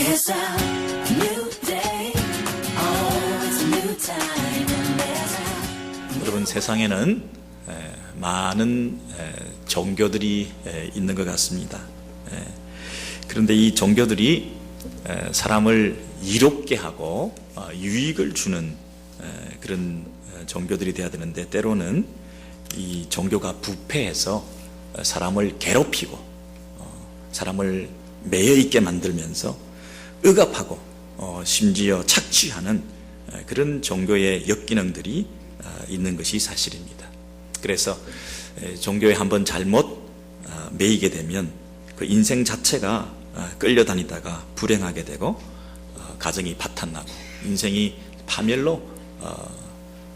It's a new day. Oh, it's a new time. And there's a... 여러분, 세상에는 많은 종교들이 있는 것 같습니다. 그런데 이 종교들이 사람을 이롭게 하고 유익을 주는 그런 종교들이 되어야 되는데, 때로는 이 종교가 부패해서 사람을 괴롭히고 사람을 매여 있게 만들면서 억압하고 심지어 착취하는 그런 종교의 역기능들이 있는 것이 사실입니다. 그래서 종교에 한번 잘못 매이게 되면 그 인생 자체가 끌려다니다가 불행하게 되고 가정이 파탄나고 인생이 파멸로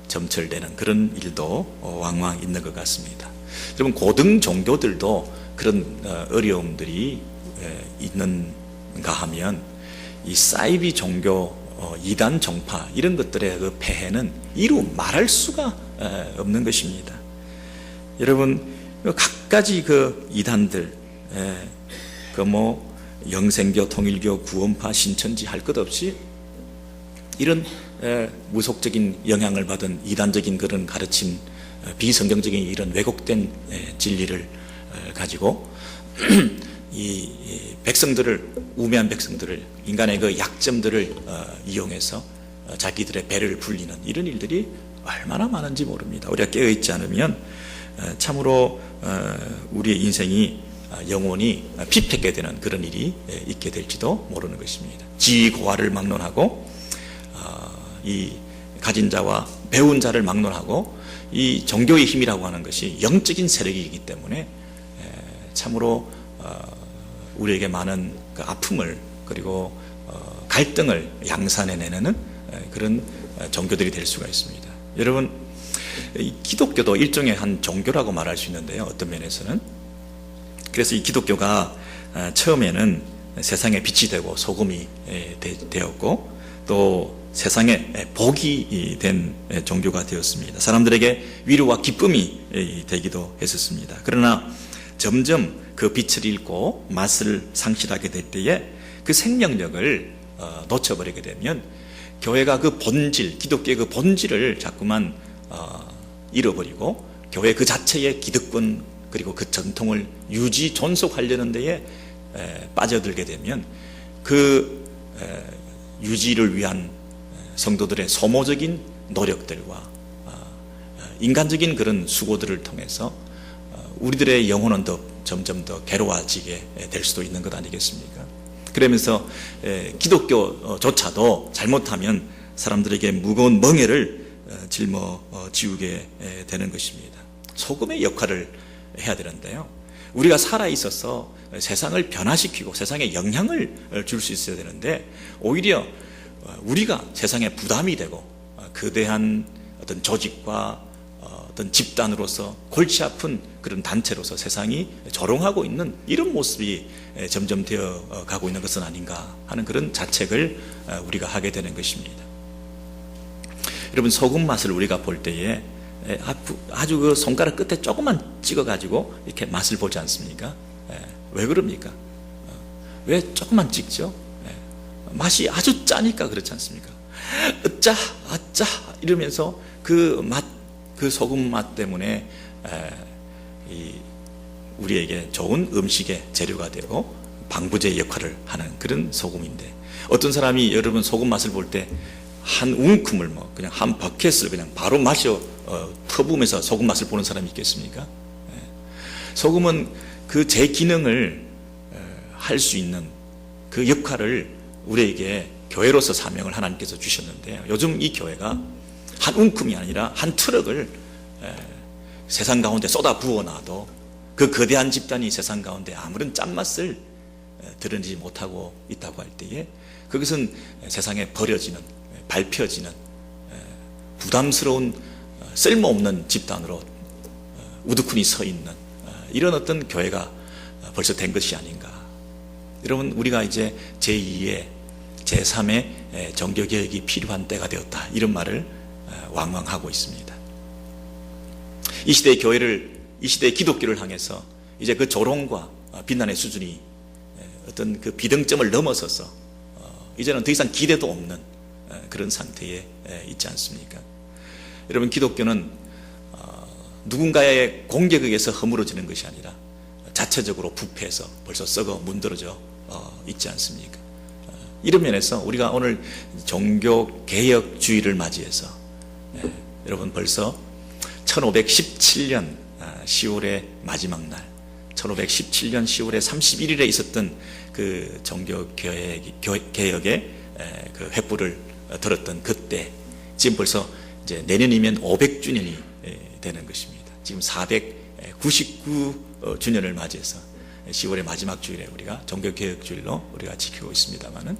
점철되는 그런 일도 왕왕 있는 것 같습니다. 여러분, 고등 종교들도 그런 어려움들이 있는가 하면 이 사이비 종교, 이단 종파 이런 것들의 그 폐해는 이루 말할 수가 없는 것입니다. 여러분, 각가지 그 이단들, 영생교, 통일교, 구원파, 신천지 할 것 없이 이런 무속적인 영향을 받은 이단적인 그런 가르침, 비성경적인 이런 왜곡된 진리를 가지고 이 백성들을, 우매한 백성들을, 인간의 그 약점들을 이용해서 자기들의 배를 불리는 이런 일들이 얼마나 많은지 모릅니다. 우리가 깨어있지 않으면 참으로 우리의 인생이 영원히 피폐게 되는 그런 일이 있게 될지도 모르는 것입니다. 지위고하를 막론하고 이 가진 자와 배운 자를 막론하고 이 종교의 힘이라고 하는 것이 영적인 세력이기 때문에 참으로 우리에게 많은 그 아픔을, 그리고 갈등을 양산해내는 그런 종교들이 될 수가 있습니다. 여러분, 기독교도 일종의 한 종교라고 말할 수 있는데요, 어떤 면에서는. 그래서 이 기독교가 처음에는 세상에 빛이 되고 소금이 되었고, 또 세상에 복이 된 종교가 되었습니다. 사람들에게 위로와 기쁨이 되기도 했었습니다. 그러나 점점 그 빛을 잃고 맛을 상실하게 될 때에 그 생명력을 놓쳐버리게 되면 교회가 그 본질, 기독교의 그 본질을 자꾸만 잃어버리고 교회 그 자체의 기득권, 그리고 그 전통을 유지 존속하려는 데에 빠져들게 되면 그 유지를 위한 성도들의 소모적인 노력들과 인간적인 그런 수고들을 통해서 우리들의 영혼은 점점 더 괴로워지게 될 수도 있는 것 아니겠습니까? 그러면서 기독교조차도 잘못하면 사람들에게 무거운 멍에를 짊어지우게 되는 것입니다. 소금의 역할을 해야 되는데요, 우리가 살아있어서 세상을 변화시키고 세상에 영향을 줄 수 있어야 되는데, 오히려 우리가 세상에 부담이 되고 거대한 어떤 조직과 어떤 집단으로서 골치 아픈 그런 단체로서 세상이 조롱하고 있는 이런 모습이 점점 되어 가고 있는 것은 아닌가 하는 그런 자책을 우리가 하게 되는 것입니다. 여러분, 소금 맛을 우리가 볼 때에 아주 그 손가락 끝에 조금만 찍어가지고 이렇게 맛을 보지 않습니까? 왜 그럽니까? 왜 조금만 찍죠? 맛이 아주 짜니까 그렇지 않습니까? 짜, 아짜 이러면서 그 맛, 그 소금 맛 때문에 우리에게 좋은 음식의 재료가 되고 방부제 역할을 하는 그런 소금인데, 어떤 사람이 여러분 소금 맛을 볼 때 한 웅큼을 그냥 한 버켓을 그냥 바로 마셔 터부으면서 소금 맛을 보는 사람이 있겠습니까? 소금은 그 제 기능을 할 수 있는 그 역할을 우리에게 교회로서 사명을 하나님께서 주셨는데요, 요즘 이 교회가 한 웅큼이 아니라 한 트럭을 세상 가운데 쏟아 부어놔도 그 거대한 집단이 세상 가운데 아무런 짠맛을 드러내지 못하고 있다고 할 때에, 그것은 세상에 버려지는, 밟혀지는 부담스러운 쓸모없는 집단으로 우두커니 서 있는 이런 어떤 교회가 벌써 된 것이 아닌가. 여러분, 우리가 이제 제2의 제3의 종교개혁이 필요한 때가 되었다, 이런 말을 왕왕하고 있습니다. 이 시대의 교회를, 이 시대의 기독교를 향해서 이제 그 조롱과 비난의 수준이 어떤 그 비등점을 넘어서서 이제는 더 이상 기대도 없는 그런 상태에 있지 않습니까? 여러분, 기독교는 누군가의 공격에 의해서 허물어지는 것이 아니라 자체적으로 부패해서 벌써 썩어 문드러져 있지 않습니까? 이런 면에서 우리가 오늘 종교개혁주의를 맞이해서 여러분, 벌써 1517년 10월의 마지막 날, 1517년 10월의 31일에 있었던 그 종교개혁의 그 횃불을 들었던 그때, 지금 벌써 이제 내년이면 500주년이 되는 것입니다. 지금 499주년을 맞이해서 10월의 마지막 주일에 우리가 종교개혁주일로 우리가 지키고 있습니다만은,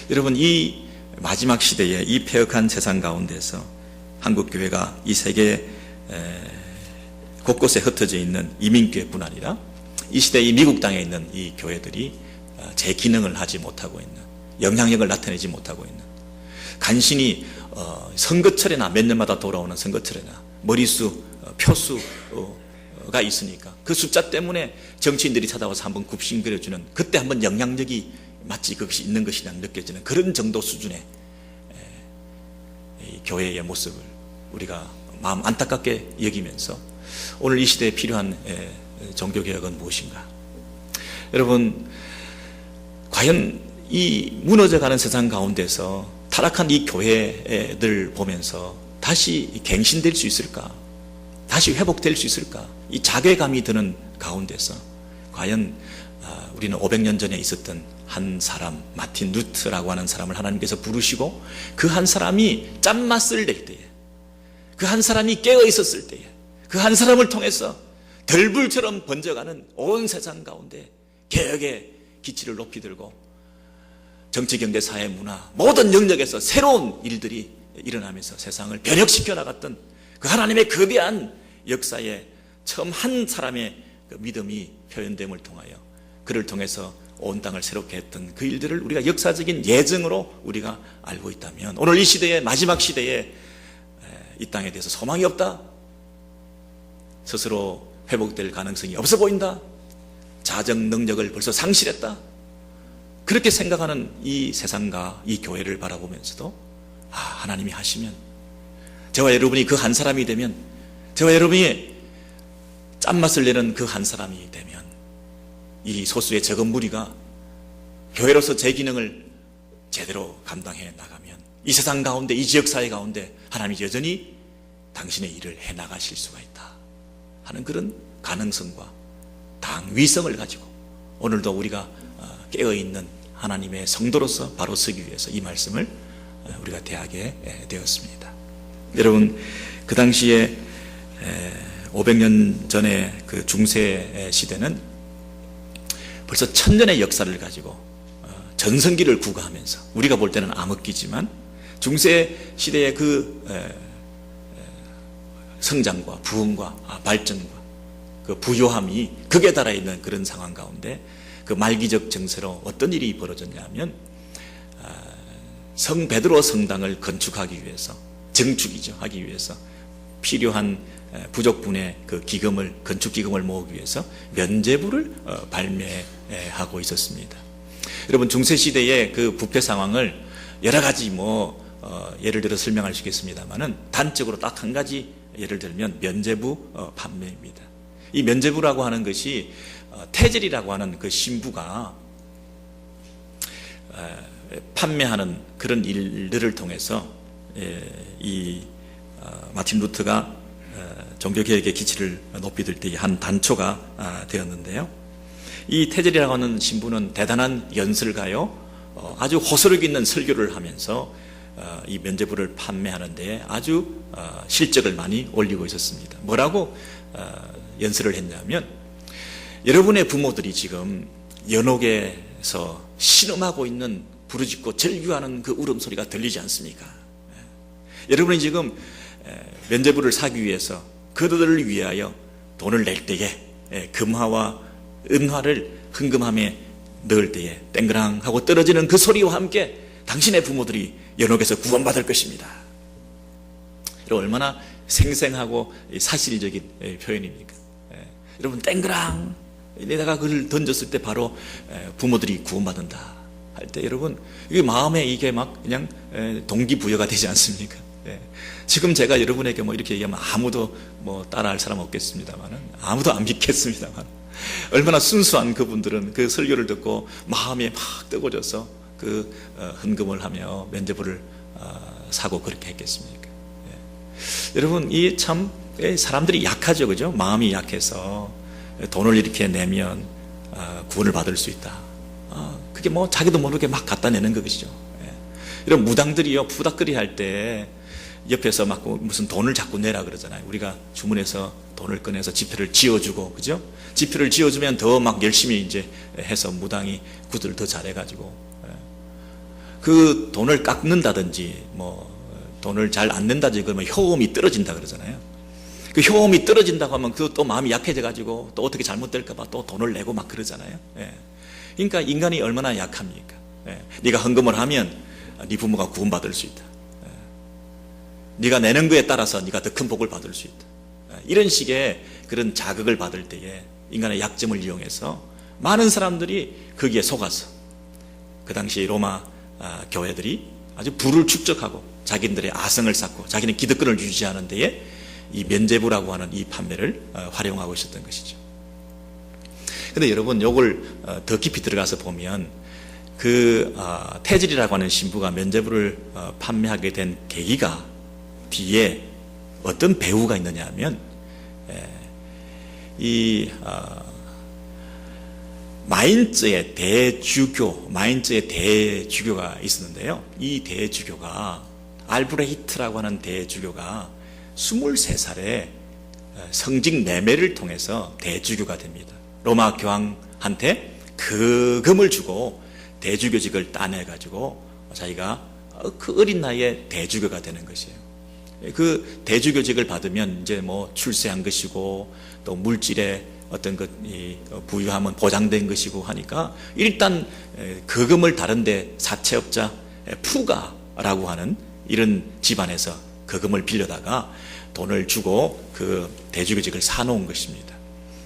여러분, 이 마지막 시대에 이 폐역한 세상 가운데서 한국교회가 이 세계 곳곳에 흩어져 있는 이민교회뿐 아니라 이 시대 이 미국 땅에 있는 이 교회들이 제 기능을 하지 못하고 있는, 영향력을 나타내지 못하고 있는, 간신히 선거철에나 몇 년마다 돌아오는 선거철에나 머리수, 표수가 있으니까 그 숫자 때문에 정치인들이 찾아와서 한번 굽신거려주는, 그때 한번 영향력이 마치 그것이 있는 것이냐 느껴지는 그런 정도 수준의 이 교회의 모습을 우리가 마음 안타깝게 여기면서 오늘 이 시대에 필요한 종교개혁은 무엇인가? 여러분, 과연 이 무너져가는 세상 가운데서 타락한 이 교회들 보면서 다시 갱신될 수 있을까? 다시 회복될 수 있을까? 이 자괴감이 드는 가운데서 과연 우리는 500년 전에 있었던 한 사람, 마틴 루트라고 하는 사람을 하나님께서 부르시고 그 한 사람이 짠맛을 낼 때에, 그 한 사람이 깨어 있었을 때에, 그 한 사람을 통해서 들불처럼 번져가는 온 세상 가운데 개혁의 기치를 높이 들고 정치, 경제, 사회, 문화 모든 영역에서 새로운 일들이 일어나면서 세상을 변혁시켜 나갔던 그 하나님의 거대한 역사에 처음 한 사람의 그 믿음이 표현됨을 통하여 그를 통해서 온 땅을 새롭게 했던 그 일들을 우리가 역사적인 예증으로 우리가 알고 있다면, 오늘 이 시대의 마지막 시대에 이 땅에 대해서 소망이 없다, 스스로 회복될 가능성이 없어 보인다, 자정 능력을 벌써 상실했다, 그렇게 생각하는 이 세상과 이 교회를 바라보면서도 하나님이 하시면, 저와 여러분이 그 한 사람이 되면, 저와 여러분이 짠맛을 내는 그 한 사람이 되면, 이 소수의 적은 무리가 교회로서 제 기능을 제대로 감당해 나가면 이 세상 가운데, 이 지역사회 가운데 하나님이 여전히 당신의 일을 해나가실 수가 있다 하는 그런 가능성과 당위성을 가지고 오늘도 우리가 깨어있는 하나님의 성도로서 바로 서기 위해서 이 말씀을 우리가 대하게 되었습니다. 여러분, 그 당시에 500년 전에 그 중세 시대는 벌써 1000년의 역사를 가지고 전성기를 구가하면서, 우리가 볼 때는 암흑기지만 중세 시대의 그 성장과 부흥과 발전과 그 부요함이 극에 달해 있는 그런 상황 가운데 그 말기적 정세로 어떤 일이 벌어졌냐면, 성 베드로 성당을 건축하기 위해서, 증축이죠, 하기 위해서 필요한 부족분의 그 기금을, 건축 기금을 모으기 위해서 면제부를 발매하고 있었습니다. 여러분, 중세 시대의 그 부패 상황을 여러 가지 예를 들어 설명할 수 있겠습니다만은, 단적으로 딱 한 가지 예를 들면 면제부 판매입니다. 이 면제부라고 하는 것이 태젤이라고 하는 그 신부가 판매하는 그런 일들을 통해서 이 마틴 루터가 종교개혁의 기치를 높이 들 때의 한 단초가 되었는데요. 이 태젤이라고 하는 신부는 대단한 연설가요, 아주 호소력 있는 설교를 하면서 이 면제부를 판매하는 데 아주 실적을 많이 올리고 있었습니다. 뭐라고 연설을 했냐면, 여러분의 부모들이 지금 연옥에서 신음하고 있는, 부르짖고 절규하는 그 울음소리가 들리지 않습니까? 여러분이 지금 면제부를 사기 위해서 그들을 위하여 돈을 낼 때에 금화와 은화를 흥금함에 넣을 때에 땡그랑 하고 떨어지는 그 소리와 함께 당신의 부모들이 연옥에서 구원받을 것입니다. 얼마나 생생하고 사실적인 표현입니까? 여러분, 땡그랑 내가 그걸 던졌을 때 바로 부모들이 구원받는다. 할 때 여러분 이게 마음에 이게 막 그냥 동기부여가 되지 않습니까? 지금 제가 여러분에게 뭐 이렇게 얘기하면 아무도 뭐 따라할 사람 없겠습니다만은 아무도 안 믿겠습니다만 얼마나 순수한 그분들은 그 설교를 듣고 마음이 막 뜨거워져서 그 헌금을 하며 면죄부를 사고 그렇게 했겠습니까? 여러분 이 참 사람들이 약하죠, 그죠? 마음이 약해서 돈을 이렇게 내면 구원을 받을 수 있다. 그게 뭐 자기도 모르게 막 갖다 내는 것이죠. 이런 무당들이요 부닥거리 할 때 옆에서 막 무슨 돈을 자꾸 내라 그러잖아요. 우리가 주문해서 돈을 꺼내서 지표를 지어주고, 그죠? 지표를 지어주면 더 막 열심히 이제 해서 무당이 구두를 더 잘해가지고 그 돈을 깎는다든지 뭐 돈을 잘 안 낸다든지 그러면 효험이 떨어진다 그러잖아요. 그 효험이 떨어진다고 하면 그 또 마음이 약해져가지고 또 어떻게 잘못될까봐 또 돈을 내고 막 그러잖아요. 그러니까 인간이 얼마나 약합니까? 네가 헌금을 하면 네 부모가 구원받을 수 있다. 네가 내는 거에 따라서 네가 더 큰 복을 받을 수 있다. 이런 식의 그런 자극을 받을 때에 인간의 약점을 이용해서 많은 사람들이 거기에 속아서 그 당시 로마 교회들이 아주 부를 축적하고 자기들의 아성을 쌓고 자기는 기득권을 유지하는 데에 이 면죄부라고 하는 이 판매를 활용하고 있었던 것이죠. 근데 여러분 요걸 더 깊이 들어가서 보면 그 태질이라고 하는 신부가 면죄부를 판매하게 된 계기가 뒤에 어떤 배우가 있느냐 하면 이 마인츠의 대주교가 있었는데요. 이 대주교가 알브레히트라고 하는 대주교가 23살에 성직 매매를 통해서 대주교가 됩니다. 로마 교황한테 금을 주고 대주교직을 따내가지고 자기가 그 어린 나이에 대주교가 되는 것이에요. 그 대주교직을 받으면 이제 뭐 출세한 것이고 또 물질의 어떤 것 부유함은 보장된 것이고 하니까 일단 그 금을 다른데 사채업자 푸가라고 하는 이런 집안에서 그 금을 빌려다가 돈을 주고 그 대주교직을 사놓은 것입니다.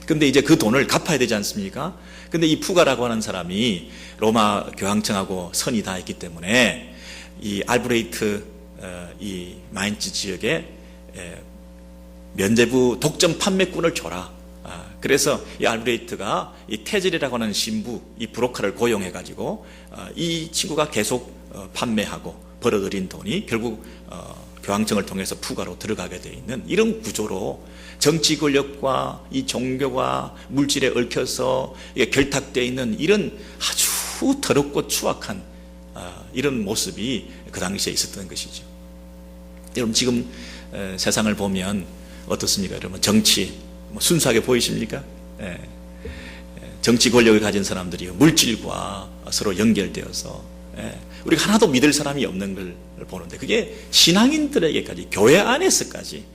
근데 이제 그 돈을 갚아야 되지 않습니까? 근데 이 푸가라고 하는 사람이 로마 교황청하고 선이 다 있기 때문에 이 알브레이트 이 마인츠 지역에 면죄부 독점 판매꾼을 줘라. 그래서 이 알브레이트가 이 테젤이라고 하는 신부, 이 브로커를 고용해 가지고 이 친구가 계속 판매하고 벌어들인 돈이 결국 교황청을 통해서 푸가로 들어가게 되어 있는 이런 구조로 정치 권력과 이 종교가 물질에 얽혀서 결탁되어 있는 이런 아주 더럽고 추악한 이런 모습이 그 당시에 있었던 것이죠. 여러분 지금 세상을 보면 어떻습니까? 여러분 정치 순수하게 보이십니까? 정치 권력을 가진 사람들이 물질과 서로 연결되어서 우리가 하나도 믿을 사람이 없는 걸 보는데 그게 신앙인들에게까지 교회 안에서까지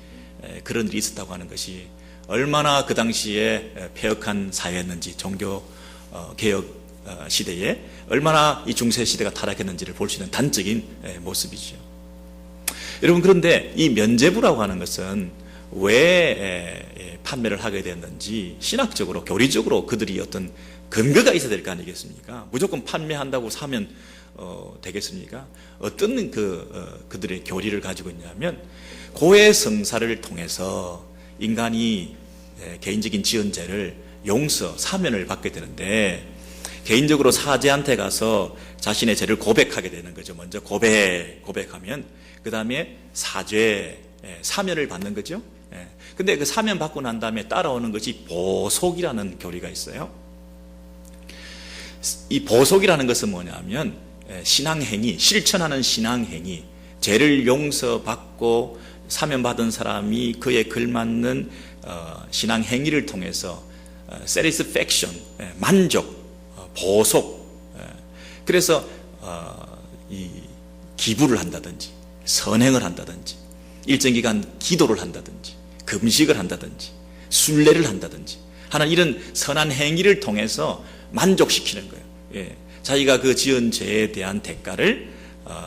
그런 일이 있었다고 하는 것이 얼마나 그 당시에 폐역한 사회였는지 종교 개혁 시대에 얼마나 이 중세 시대가 타락했는지를 볼 수 있는 단적인 모습이죠. 여러분 그런데 이 면죄부라고 하는 것은 왜 판매를 하게 됐는지 신학적으로 교리적으로 그들이 어떤 근거가 있어야 될 거 아니겠습니까? 무조건 판매한다고 사면 되겠습니까? 어떤 그들의 교리를 가지고 있냐면 고해 성사를 통해서 인간이 개인적인 지은 죄를 용서, 사면을 받게 되는데 개인적으로 사제한테 가서 자신의 죄를 고백하게 되는 거죠. 먼저 고백하면 그 다음에 사죄, 사면을 받는 거죠. 근데 그 사면 받고 난 다음에 따라오는 것이 보속이라는 교리가 있어요. 이 보속이라는 것은 뭐냐면 신앙행위, 실천하는 신앙행위, 죄를 용서받고 사면받은 사람이 그에 걸맞는 신앙행위를 통해서 satisfaction, 만족, 보속, 그래서 이 기부를 한다든지 선행을 한다든지 일정 기간 기도를 한다든지 금식을 한다든지 순례를 한다든지 하는 이런 선한 행위를 통해서 만족시키는 거예요. 자기가 그 지은 죄에 대한 대가를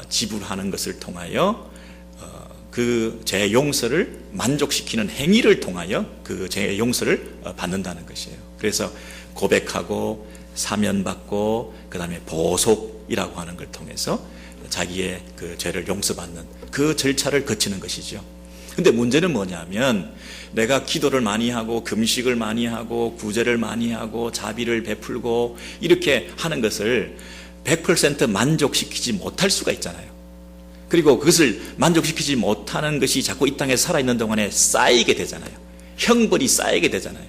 지불하는 것을 통하여 그 죄 용서를 만족시키는 행위를 통하여 그 죄 용서를 받는다는 것이에요. 그래서 고백하고 사면받고 그다음에 보속이라고 하는 걸 통해서 자기의 그 죄를 용서받는 그 절차를 거치는 것이죠. 근데 문제는 뭐냐면 내가 기도를 많이 하고 금식을 많이 하고 구제를 많이 하고 자비를 베풀고 이렇게 하는 것을 100% 만족시키지 못할 수가 있잖아요. 그리고 그것을 만족시키지 못하는 것이 자꾸 이 땅에 살아있는 동안에 쌓이게 되잖아요. 형벌이 쌓이게 되잖아요.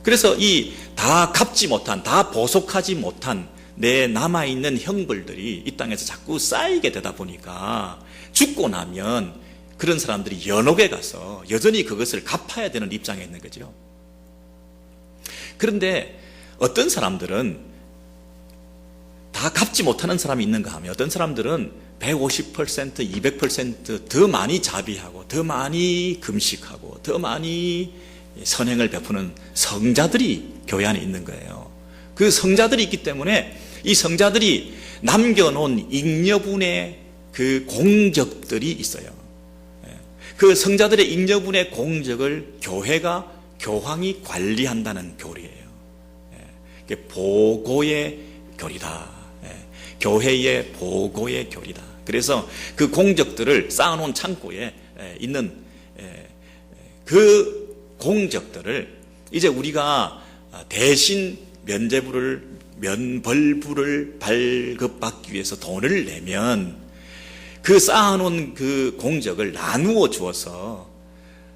그래서 이 다 갚지 못한, 다 보속하지 못한 내 남아있는 형벌들이 이 땅에서 자꾸 쌓이게 되다 보니까 죽고 나면 그런 사람들이 연옥에 가서 여전히 그것을 갚아야 되는 입장에 있는 거죠. 그런데 어떤 사람들은 다 갚지 못하는 사람이 있는가 하면 어떤 사람들은 150%, 200%더 많이 자비하고 더 많이 금식하고 더 많이 선행을 베푸는 성자들이 교회 안에 있는 거예요. 그 성자들이 있기 때문에 이 성자들이 남겨놓은 잉여분의 그 공적들이 있어요. 그 성자들의 잉여분의 공적을 교회가 교황이 관리한다는 교리예요. 보고의 교리다. 교회의 보고의 교리다. 그래서 그 공적들을 쌓아놓은 창고에 있는 그 공적들을 이제 우리가 대신 면벌부를 발급받기 위해서 돈을 내면 그 쌓아놓은 그 공적을 나누어 주어서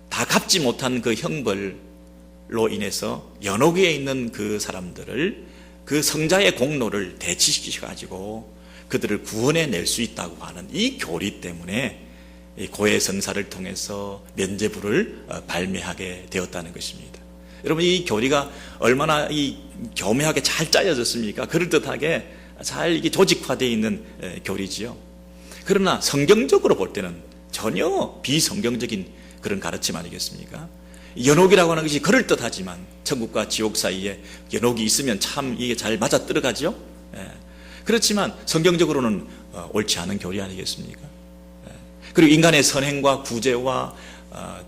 다 갚지 못한 그 형벌로 인해서 연옥에 있는 그 사람들을 그 성자의 공로를 대치시켜가지고 그들을 구원해 낼 수 있다고 하는 이 교리 때문에 고해 성사를 통해서 면죄부를 발매하게 되었다는 것입니다. 여러분, 이 교리가 얼마나 이 교묘하게 잘 짜여졌습니까? 그럴듯하게 잘 이게 조직화되어 있는 교리지요. 그러나 성경적으로 볼 때는 전혀 비성경적인 그런 가르침 아니겠습니까? 연옥이라고 하는 것이 그럴듯하지만 천국과 지옥 사이에 연옥이 있으면 참 이게 잘 맞아떨어가죠. 그렇지만 성경적으로는 옳지 않은 교리 아니겠습니까? 그리고 인간의 선행과 구제와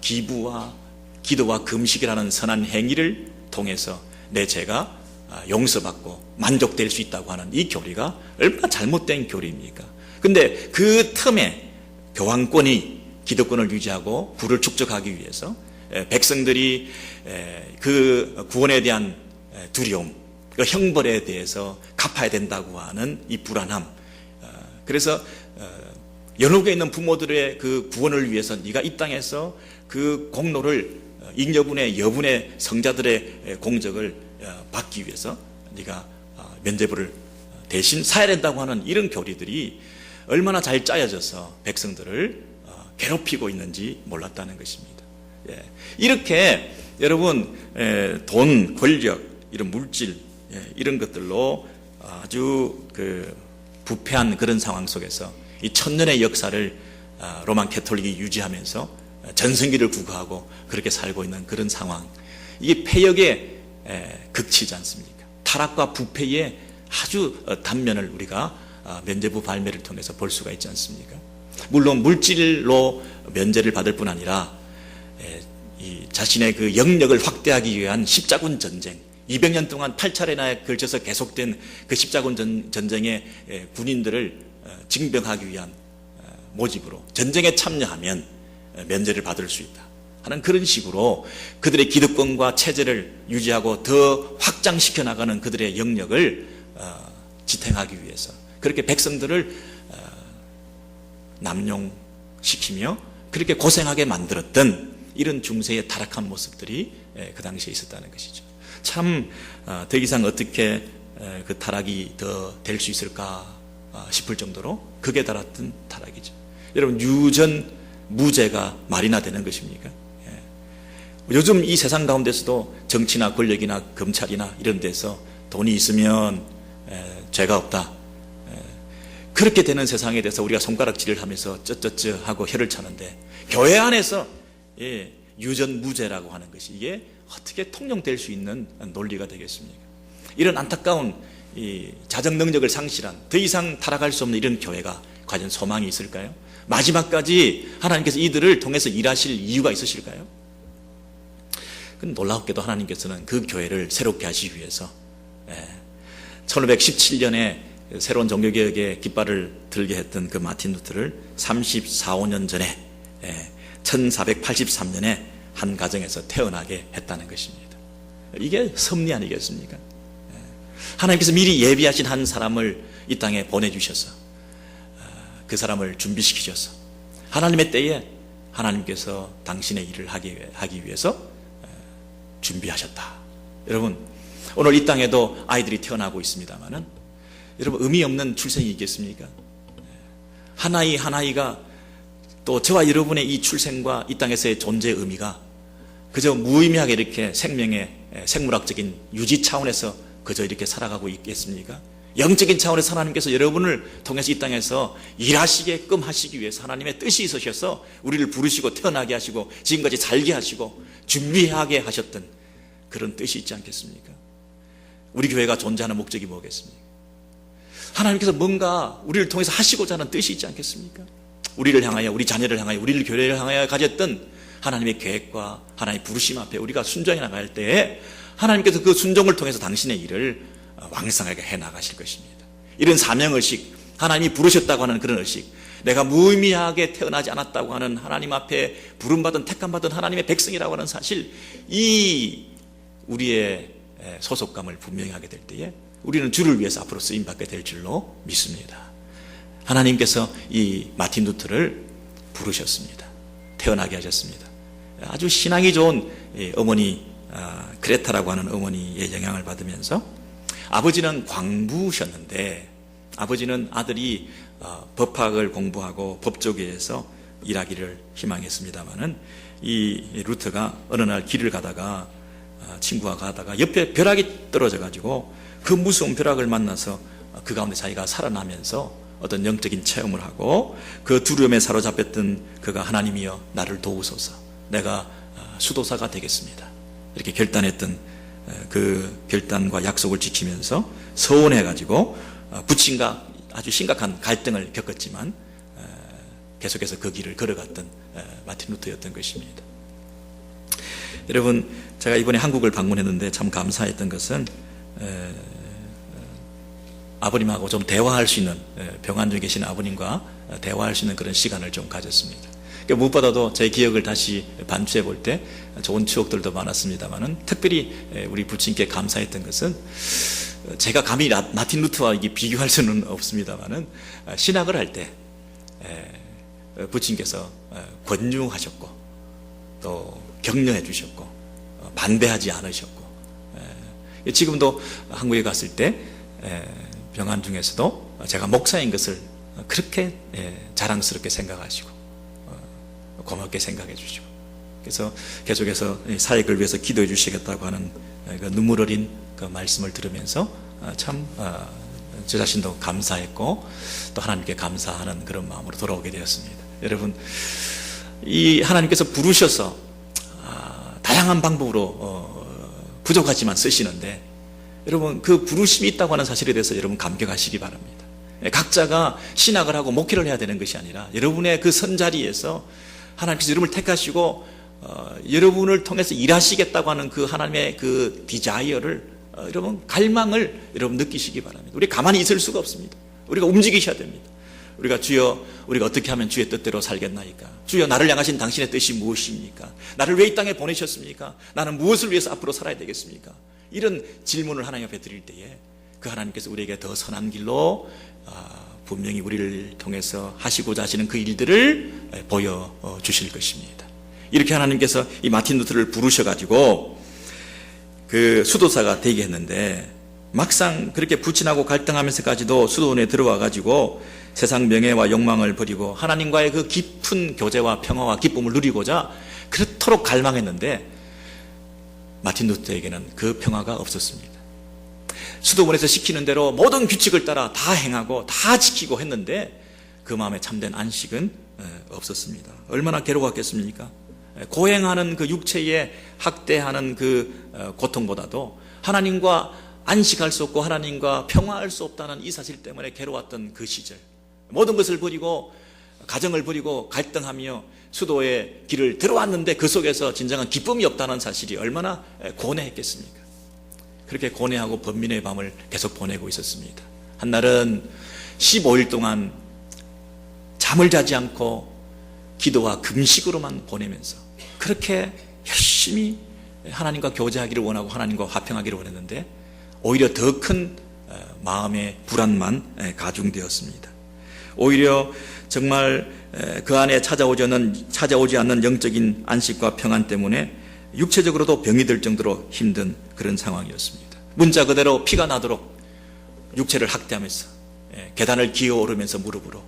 기부와 기도와 금식이라는 선한 행위를 통해서 내 죄가 용서받고 만족될 수 있다고 하는 이 교리가 얼마나 잘못된 교리입니까? 근데 그 틈에 교황권이 기득권을 유지하고 부를 축적하기 위해서 백성들이 그 구원에 대한 두려움, 그 형벌에 대해서 갚아야 된다고 하는 이 불안함, 그래서 연옥에 있는 부모들의 그 구원을 위해서 네가 이 땅에서 그 공로를 잉여분의 여분의 성자들의 공적을 받기 위해서 네가 면죄부를 대신 사야 된다고 하는 이런 교리들이 얼마나 잘 짜여져서 백성들을 괴롭히고 있는지 몰랐다는 것입니다. 이렇게 여러분 돈, 권력, 이런 물질 이런 것들로 아주 그 부패한 그런 상황 속에서 이 천년의 역사를 로만 캐톨릭이 유지하면서 전성기를 구가하고 그렇게 살고 있는 그런 상황, 이게 폐역의 극치지 않습니까? 타락과 부패의 아주 단면을 우리가 면죄부 발매를 통해서 볼 수가 있지 않습니까? 물론 물질로 면죄를 받을 뿐 아니라 이 자신의 그 영역을 확대하기 위한 십자군 전쟁, 200년 동안 8차례나 걸쳐서 계속된 그 십자군 전쟁의 군인들을 징병하기 위한 모집으로 전쟁에 참여하면 면죄를 받을 수 있다 하는 그런 식으로 그들의 기득권과 체제를 유지하고 더 확장시켜 나가는 그들의 영역을 지탱하기 위해서 그렇게 백성들을 남용시키며 그렇게 고생하게 만들었던 이런 중세의 타락한 모습들이 그 당시에 있었다는 것이죠. 참 더 이상 어떻게 그 타락이 더 될 수 있을까 싶을 정도로 극에 달았던 타락이죠. 여러분, 유전 무죄가 말이나 되는 것입니까? 요즘 이 세상 가운데서도 정치나 권력이나 검찰이나 이런 데서 돈이 있으면 죄가 없다, 그렇게 되는 세상에 대해서 우리가 손가락질을 하면서 쩌쩌쩌 하고 혀를 차는데, 교회 안에서 유전 무죄라고 하는 것이 이게 어떻게 통용될 수 있는 논리가 되겠습니까? 이런 안타까운 이 자정 능력을 상실한, 더 이상 타락할 수 없는 이런 교회가 과연 소망이 있을까요? 마지막까지 하나님께서 이들을 통해서 일하실 이유가 있으실까요? 놀랍게도 하나님께서는 그 교회를 새롭게 하시기 위해서 1517년에 새로운 종교개혁의 깃발을 들게 했던 그 마틴 루터를 34, 5년 전에 1483년에 한 가정에서 태어나게 했다는 것입니다. 이게 섭리 아니겠습니까? 하나님께서 미리 예비하신 한 사람을 이 땅에 보내주셔서 그 사람을 준비시키셔서 하나님의 때에 하나님께서 당신의 일을 하기 위해서 준비하셨다. 여러분, 오늘 이 땅에도 아이들이 태어나고 있습니다만은 여러분, 의미 없는 출생이 있겠습니까? 하나이 하나이가 또 저와 여러분의 이 출생과 이 땅에서의 존재의 의미가 그저 무의미하게 이렇게 생물학적인 유지 차원에서 그저 이렇게 살아가고 있겠습니까? 영적인 차원에서 하나님께서 여러분을 통해서 이 땅에서 일하시게끔 하시기 위해서 하나님의 뜻이 있으셔서 우리를 부르시고 태어나게 하시고 지금까지 살게 하시고 준비하게 하셨던 그런 뜻이 있지 않겠습니까? 우리 교회가 존재하는 목적이 뭐겠습니까? 하나님께서 뭔가 우리를 통해서 하시고자 하는 뜻이 있지 않겠습니까? 우리를 향하여, 우리 자녀를 향하여, 우리를 교회를 향하여 가졌던 하나님의 계획과 하나님의 부르심 앞에 우리가 순종해 나갈 때에 하나님께서 그 순종을 통해서 당신의 일을 왕성하게 해나가실 것입니다. 이런 사명의식, 하나님이 부르셨다고 하는 그런 의식, 내가 무의미하게 태어나지 않았다고 하는 하나님 앞에 부름받은 택함받은 하나님의 백성이라고 하는 사실, 이 우리의 소속감을 분명히 하게 될 때에 우리는 주를 위해서 앞으로 쓰임받게 될 줄로 믿습니다. 하나님께서 이 마틴 루터를 부르셨습니다. 태어나게 하셨습니다. 아주 신앙이 좋은 어머니 그레타라고 하는 어머니의 영향을 받으면서 아버지는 광부셨는데 아버지는 아들이 법학을 공부하고 법조계에서 일하기를 희망했습니다마는 이 루터가 어느 날 길을 가다가 친구와 가다가 옆에 벼락이 떨어져 가지고 그 무서운 벼락을 만나서 그 가운데 자기가 살아나면서 어떤 영적인 체험을 하고 그 두려움에 사로잡혔던 그가 하나님이여 나를 도우소서, 내가 수도사가 되겠습니다, 이렇게 결단했던 그 결단과 약속을 지키면서 서원해가지고 부친과 아주 심각한 갈등을 겪었지만 계속해서 그 길을 걸어갔던 마틴 루터였던 것입니다. 여러분, 제가 이번에 한국을 방문했는데 참 감사했던 것은 아버님하고 좀 대화할 수 있는, 병환 중에 계신 아버님과 대화할 수 있는 그런 시간을 좀 가졌습니다. 무엇보다도 제 기억을 다시 반추해 볼 때 좋은 추억들도 많았습니다만은 특별히 우리 부친께 감사했던 것은 제가 감히 마틴 루터와 이게 비교할 수는 없습니다만은 신학을 할 때 부친께서 권유하셨고 또 격려해 주셨고 반대하지 않으셨고 지금도 한국에 갔을 때 병환 중에서도 제가 목사인 것을 그렇게 자랑스럽게 생각하시고 고맙게 생각해 주시고 그래서 계속해서 사역을 위해서 기도해 주시겠다고 하는 그 눈물 어린 그 말씀을 들으면서 참 저 자신도 감사했고 또 하나님께 감사하는 그런 마음으로 돌아오게 되었습니다. 여러분, 이 하나님께서 부르셔서 다양한 방법으로 부족하지만 쓰시는데 여러분, 그 부르심이 있다고 하는 사실에 대해서 여러분 감격하시기 바랍니다. 각자가 신학을 하고 목회를 해야 되는 것이 아니라 여러분의 그 선자리에서 하나님께서 여러분을 택하시고 여러분을 통해서 일하시겠다고 하는 그 하나님의 그 디자이어를 여러분 갈망을 여러분 느끼시기 바랍니다. 우리 가만히 있을 수가 없습니다. 우리가 움직이셔야 됩니다. 우리가 주여, 우리가 어떻게 하면 주의 뜻대로 살겠나이까? 주여, 나를 향하신 당신의 뜻이 무엇입니까? 나를 왜 이 땅에 보내셨습니까? 나는 무엇을 위해서 앞으로 살아야 되겠습니까? 이런 질문을 하나님 앞에 드릴 때에 그 하나님께서 우리에게 더 선한 분명히 우리를 통해서 하시고자 하시는 그 일들을 보여주실 것입니다. 이렇게 하나님께서 이 마틴 루터를 부르셔가지고 그 수도사가 되게 했는데 막상 그렇게 부친하고 갈등하면서까지도 수도원에 들어와가지고 세상 명예와 욕망을 버리고 하나님과의 그 깊은 교제와 평화와 기쁨을 누리고자 그렇도록 갈망했는데 마틴 루터에게는 그 평화가 없었습니다. 수도원에서 시키는 대로 모든 규칙을 따라 다 행하고 다 지키고 했는데 그 마음에 참된 안식은 없었습니다. 얼마나 괴로웠겠습니까? 고행하는 그 육체에 학대하는 그 고통보다도 하나님과 안식할 수 없고 하나님과 평화할 수 없다는 이 사실 때문에 괴로웠던 그 시절, 모든 것을 버리고 가정을 버리고 갈등하며 수도의 길을 들어왔는데 그 속에서 진정한 기쁨이 없다는 사실이 얼마나 고뇌했겠습니까? 그렇게 고뇌하고 번민의 밤을 계속 보내고 있었습니다. 한날은 15일 동안 잠을 자지 않고 기도와 금식으로만 보내면서 그렇게 열심히 하나님과 교제하기를 원하고 하나님과 화평하기를 원했는데 오히려 더 큰 마음의 불안만 가중되었습니다. 오히려 정말 그 안에 찾아오지 않는 영적인 안식과 평안 때문에 육체적으로도 병이 들 정도로 힘든 그런 상황이었습니다. 문자 그대로 피가 나도록 육체를 학대하면서 계단을 기어오르면서 무릎으로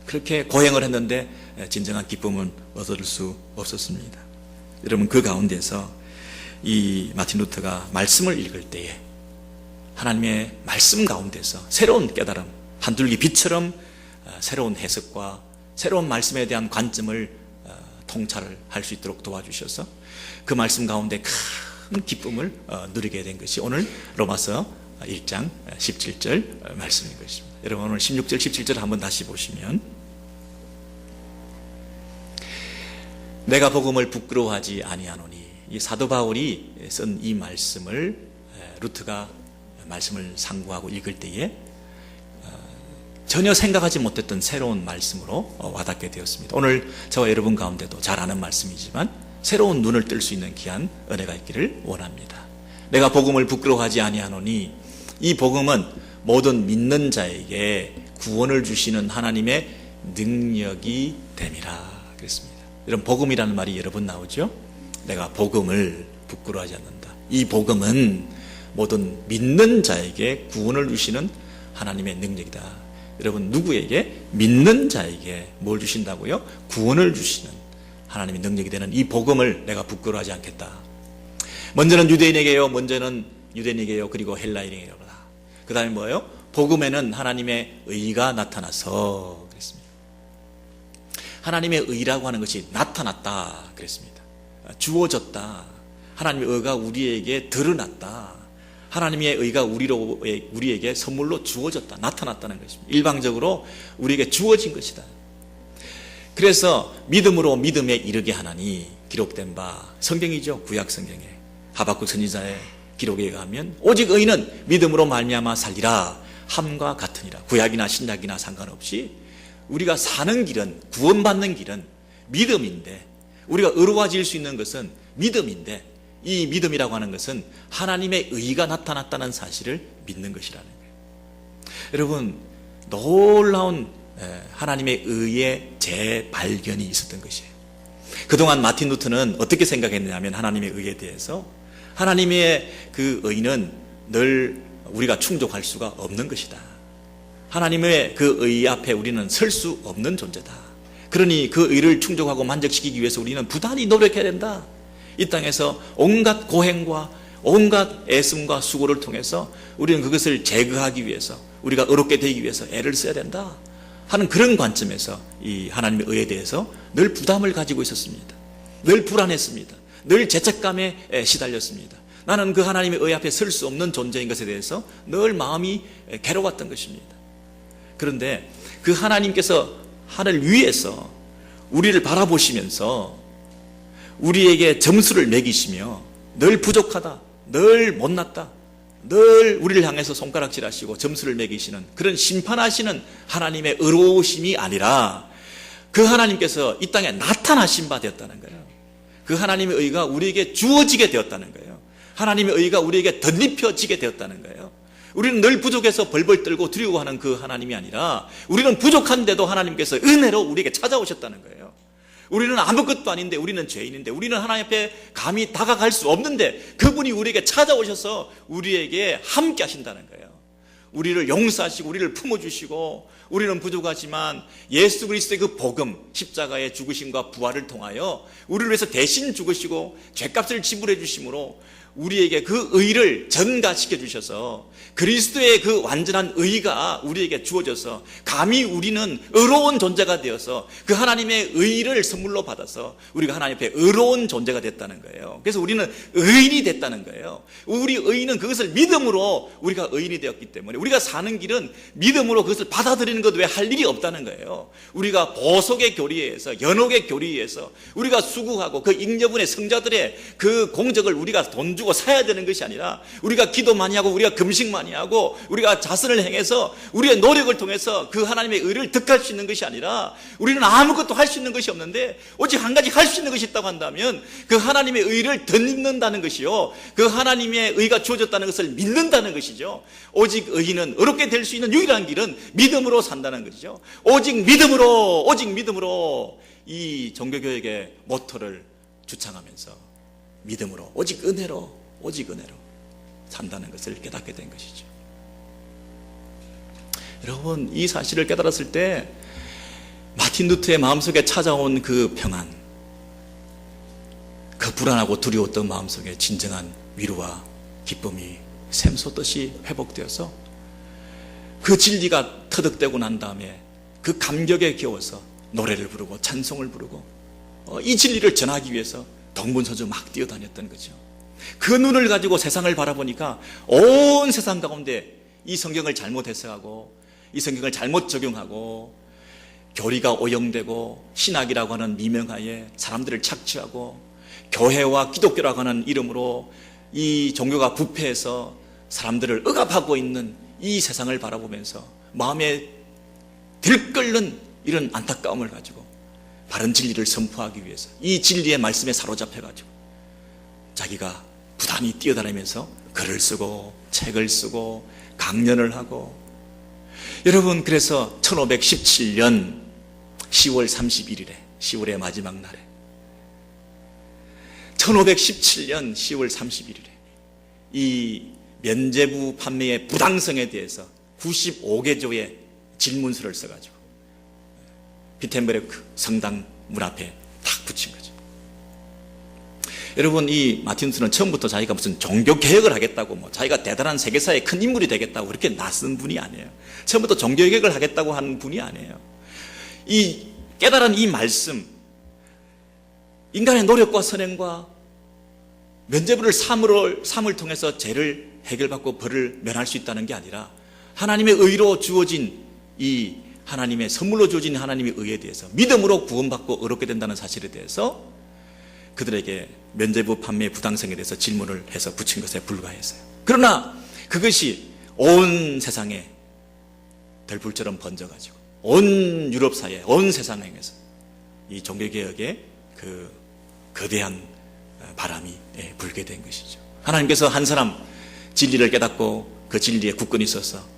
그렇게 고행을 했는데 진정한 기쁨은 얻을 수 없었습니다. 여러분, 그 가운데서 이 마틴 루터가 말씀을 읽을 때에 하나님의 말씀 가운데서 새로운 깨달음, 한둘기 빛처럼 새로운 해석과 새로운 말씀에 대한 관점을 통찰을 할 수 있도록 도와주셔서 그 말씀 가운데 큰 기쁨을 누리게 된 것이 오늘 로마서 1장 17절 말씀인 것입니다. 여러분, 오늘 16절 17절 한번 다시 보시면, 내가 복음을 부끄러워하지 아니하노니, 이 사도 바울이 쓴 이 말씀을 루트가 말씀을 상고하고 읽을 때에 전혀 생각하지 못했던 새로운 말씀으로 와닿게 되었습니다. 오늘 저와 여러분 가운데도 잘 아는 말씀이지만 새로운 눈을 뜰 수 있는 귀한 은혜가 있기를 원합니다. 내가 복음을 부끄러워하지 아니하노니, 이 복음은 모든 믿는 자에게 구원을 주시는 하나님의 능력이 됨이라 그랬습니다. 여러분, 복음이라는 말이 여러 번 나오죠. 내가 복음을 부끄러워하지 않는다. 이 복음은 모든 믿는 자에게 구원을 주시는 하나님의 능력이다. 여러분, 누구에게? 믿는 자에게 뭘 주신다고요? 구원을 주시는 하나님의 능력이 되는 이 복음을 내가 부끄러워하지 않겠다. 먼저는 유대인에게요, 그리고 헬라인에게로다. 그 다음에 뭐예요? 복음에는 하나님의 의가 나타나서 그랬습니다. 하나님의 의라고 하는 것이 나타났다 그랬습니다. 주어졌다. 하나님의 의가 우리에게 드러났다. 하나님의 의가 우리에게 선물로 주어졌다, 나타났다는 것입니다. 일방적으로 우리에게 주어진 것이다. 그래서 믿음으로 믿음에 이르게 하나니, 기록된 바 성경이죠. 구약 성경에 하박국 선지자의 기록에 의하면 오직 의인은 믿음으로 말미암아 살리라 함과 같으니라. 구약이나 신약이나 상관없이 우리가 사는 길은, 구원받는 길은 믿음인데, 우리가 의로워질 수 있는 것은 믿음인데, 이 믿음이라고 하는 것은 하나님의 의가 나타났다는 사실을 믿는 것이라는 거예요. 여러분, 놀라운 하나님의 의의 재발견이 있었던 것이에요. 그동안 마틴 루터는 어떻게 생각했느냐면, 하나님의 의에 대해서, 하나님의 그 의는 늘 우리가 충족할 수가 없는 것이다. 하나님의 그 의 앞에 우리는 설 수 없는 존재다. 그러니 그 의를 충족하고 만족시키기 위해서 우리는 부단히 노력해야 된다. 이 땅에서 온갖 고행과 온갖 애씀과 수고를 통해서 우리는 그것을 제거하기 위해서, 우리가 의롭게 되기 위해서 애를 써야 된다 하는 그런 관점에서 이 하나님의 의에 대해서 늘 부담을 가지고 있었습니다. 늘 불안했습니다. 늘 죄책감에 시달렸습니다. 나는 그 하나님의 의 앞에 설 수 없는 존재인 것에 대해서 늘 마음이 괴로웠던 것입니다. 그런데 그 하나님께서 하늘 위에서 우리를 바라보시면서 우리에게 점수를 매기시며 늘 부족하다, 늘 못났다, 늘 우리를 향해서 손가락질하시고 점수를 매기시는 그런 심판하시는 하나님의 의로우심이 아니라 그 하나님께서 이 땅에 나타나신 바 되었다는 거예요. 그 하나님의 의가 우리에게 주어지게 되었다는 거예요. 하나님의 의가 우리에게 덧입혀지게 되었다는 거예요. 우리는 늘 부족해서 벌벌 떨고 두려워하는 그 하나님이 아니라 우리는 부족한데도 하나님께서 은혜로 우리에게 찾아오셨다는 거예요. 우리는 아무것도 아닌데, 우리는 죄인인데, 우리는 하나님 앞에 감히 다가갈 수 없는데 그분이 우리에게 찾아오셔서 우리에게 함께 하신다는 거예요. 우리를 용서하시고 우리를 품어주시고, 우리는 부족하지만 예수 그리스도의 그 복음, 십자가의 죽으심과 부활을 통하여 우리를 위해서 대신 죽으시고 죄값을 지불해 주심으로 우리에게 그 의를 전가시켜 주셔서 그리스도의 그 완전한 의가 우리에게 주어져서 감히 우리는 의로운 존재가 되어서 그 하나님의 의를 선물로 받아서 우리가 하나님 앞에 의로운 존재가 됐다는 거예요. 그래서 우리는 의인이 됐다는 거예요. 우리 의인은 그것을 믿음으로 우리가 의인이 되었기 때문에 우리가 사는 길은 믿음으로 그것을 받아들이는 것 외에 할 일이 없다는 거예요. 우리가 보석의 교리에서, 연옥의 교리에서 우리가 수고하고 그 잉여분의 성자들의 그 공적을 우리가 돈 주고 주고 사야 되는 것이 아니라 우리가 기도 많이 하고 우리가 금식 많이 하고 우리가 자선을 행해서 우리의 노력을 통해서 그 하나님의 의를 득할 수 있는 것이 아니라 우리는 아무것도 할 수 있는 것이 없는데 오직 한 가지 할 수 있는 것이 있다고 한다면 그 하나님의 의를 덧입는다는 것이요, 그 하나님의 의가 주어졌다는 것을 믿는다는 것이죠. 오직 의인은 의롭게 될 수 있는 유일한 길은 믿음으로 산다는 것이죠. 오직 믿음으로 이 종교교육의 모토를 주창하면서 믿음으로 오직 은혜로 산다는 것을 깨닫게 된 것이죠. 여러분, 이 사실을 깨달았을 때 마틴 루터의 마음속에 찾아온 그 평안, 그 불안하고 두려웠던 마음속에 진정한 위로와 기쁨이 샘솟듯이 회복되어서 그 진리가 터득되고 난 다음에 그 감격에 겨워서 노래를 부르고 찬송을 부르고 이 진리를 전하기 위해서 동분서주 막 뛰어다녔던 거죠. 그 눈을 가지고 세상을 바라보니까 온 세상 가운데 이 성경을 잘못 해석하고 이 성경을 잘못 적용하고 교리가 오용되고 신학이라고 하는 미명하에 사람들을 착취하고 교회와 기독교라고 하는 이름으로 이 종교가 부패해서 사람들을 억압하고 있는 이 세상을 바라보면서 마음에 들끓는 이런 안타까움을 가지고 바른 진리를 선포하기 위해서 이 진리의 말씀에 사로잡혀가지고 자기가 부단히 뛰어다니면서 글을 쓰고 책을 쓰고 강연을 하고, 여러분, 그래서 1517년 10월 31일에 10월의 마지막 날에 1517년 10월 31일에 이 면죄부 판매의 부당성에 대해서 95개조의 질문서를 써가지고 비텐베르크 성당 문 앞에 딱 붙인 거죠. 여러분, 이 마틴 루터는 처음부터 자기가 무슨 종교개혁을 하겠다고 자기가 대단한 세계사의 큰 인물이 되겠다고 그렇게 낯선 분이 아니에요. 처음부터 종교개혁을 하겠다고 하는 분이 아니에요. 이 깨달은 이 말씀, 인간의 노력과 선행과 면죄부를 삼을 통해서 죄를 해결받고 벌을 면할 수 있다는 게 아니라 하나님의 의로 주어진 이 하나님의 선물로 주어진 하나님의 의에 대해서 믿음으로 구원받고 의롭게 된다는 사실에 대해서 그들에게 면죄부 판매의 부당성에 대해서 질문을 해서 붙인 것에 불과했어요. 그러나 그것이 온 세상에 들불처럼 번져가지고 온 유럽 사회, 온 세상에서 이 종교개혁의 그 거대한 바람이 불게 된 것이죠. 하나님께서 한 사람 진리를 깨닫고 그 진리에 굳건히 있어서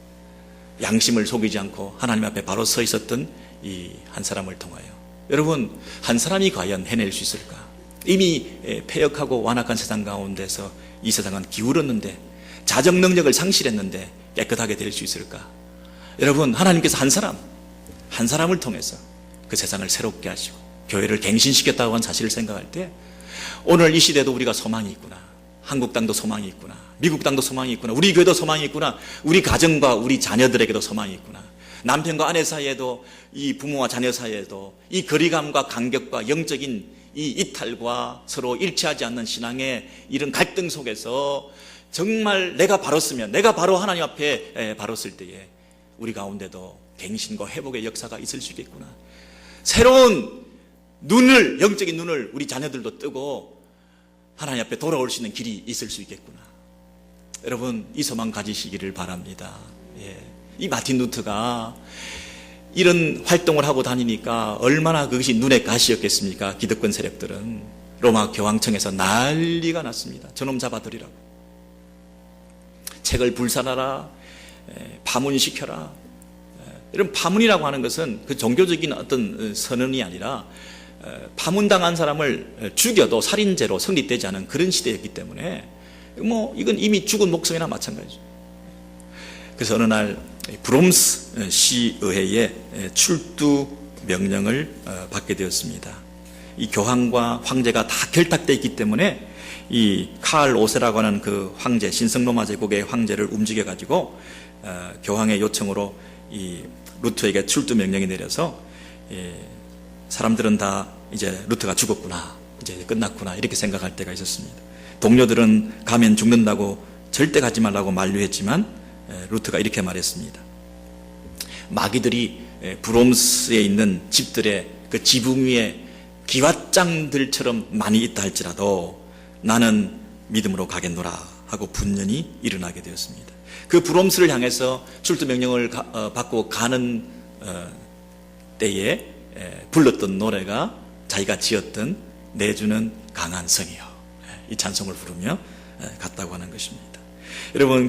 양심을 속이지 않고 하나님 앞에 바로 서 있었던 이 한 사람을 통하여, 여러분, 한 사람이 과연 해낼 수 있을까? 이미 폐역하고 완악한 세상 가운데서 이 세상은 기울었는데, 자정 능력을 상실했는데 깨끗하게 될 수 있을까? 여러분, 하나님께서 한 사람을 통해서 그 세상을 새롭게 하시고 교회를 갱신시켰다고 하는 사실을 생각할 때 오늘 이 시대도 우리가 소망이 있구나. 한국 땅도 소망이 있구나. 미국 땅도 소망이 있구나. 우리 교회도 소망이 있구나. 우리 가정과 우리 자녀들에게도 소망이 있구나. 남편과 아내 사이에도, 이 부모와 자녀 사이에도 이 거리감과 간격과 영적인 이 이탈과 서로 일치하지 않는 신앙의 이런 갈등 속에서 정말 내가 바로 쓰면, 내가 바로 하나님 앞에 바로 쓸 때에 우리 가운데도 갱신과 회복의 역사가 있을 수 있겠구나. 새로운 눈을, 영적인 눈을 우리 자녀들도 뜨고 하나님 앞에 돌아올 수 있는 길이 있을 수 있겠구나. 여러분, 이 소망 가지시기를 바랍니다. 이 마틴 루터가 이런 활동을 하고 다니니까 얼마나 그것이 눈에 가시였겠습니까? 기득권 세력들은 로마 교황청에서 난리가 났습니다. 저놈 잡아들이라고. 책을 불살하라, 파문시켜라. 이런 파문이라고 하는 것은 그 종교적인 어떤 선언이 아니라 파문당한 사람을 죽여도 살인죄로 성립되지 않은 그런 시대였기 때문에 이건 이미 죽은 목숨이나 마찬가지죠. 그래서 어느 날 브롬스 시의회에 출두 명령을 받게 되었습니다. 이 교황과 황제가 다 결탁되어 있기 때문에 이 칼 5세라고 하는 그 황제, 신성로마 제국의 황제를 움직여 가지고 교황의 요청으로 이 루터에게 출두 명령이 내려서 사람들은 다 이제 루터가 죽었구나, 이제 끝났구나, 이렇게 생각할 때가 있었습니다. 동료들은 가면 죽는다고 절대 가지 말라고 만류했지만 루터가 이렇게 말했습니다. 마귀들이 브롬스에 있는 집들의 그 지붕 위에 기왓장들처럼 많이 있다 할지라도 나는 믿음으로 가겠노라 하고 분연히 일어나게 되었습니다. 그 브롬스를 향해서 출두 명령을 받고 가는 때에 불렀던 노래가 자기가 지었던 내주는 강한 성이요, 이 찬송을 부르며 갔다고 하는 것입니다. 여러분,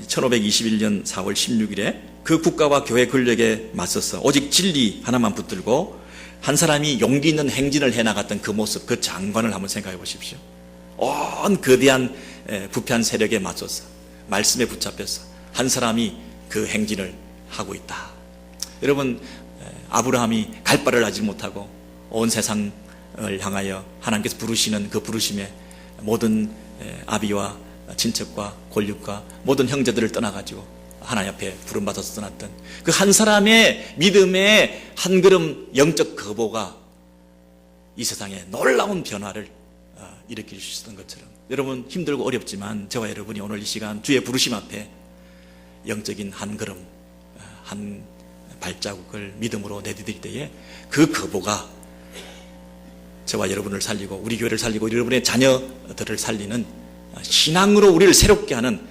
1521년 4월 16일에 그 국가와 교회 권력에 맞서서 오직 진리 하나만 붙들고 한 사람이 용기 있는 행진을 해나갔던 그 모습, 그 장관을 한번 생각해 보십시오. 온 거대한 부패한 세력에 맞서서 말씀에 붙잡혀서 한 사람이 그 행진을 하고 있다. 여러분, 아브라함이 갈 바를 알지 못하고 온 세상을 향하여 하나님께서 부르시는 그 부르심에 모든 아비와 친척과 권력과 모든 형제들을 떠나가지고 하나님 앞에 부름받아서 떠났던 그 한 사람의 믿음의 한 걸음 영적 거보가 이 세상에 놀라운 변화를 일으킬 수 있었던 것처럼, 여러분, 힘들고 어렵지만 저와 여러분이 오늘 이 시간 주의 부르심 앞에 영적인 한 걸음, 한 발자국을 믿음으로 내디딜 때에 그 거보가 저와 여러분을 살리고 우리 교회를 살리고 여러분의 자녀들을 살리는, 신앙으로 우리를 새롭게 하는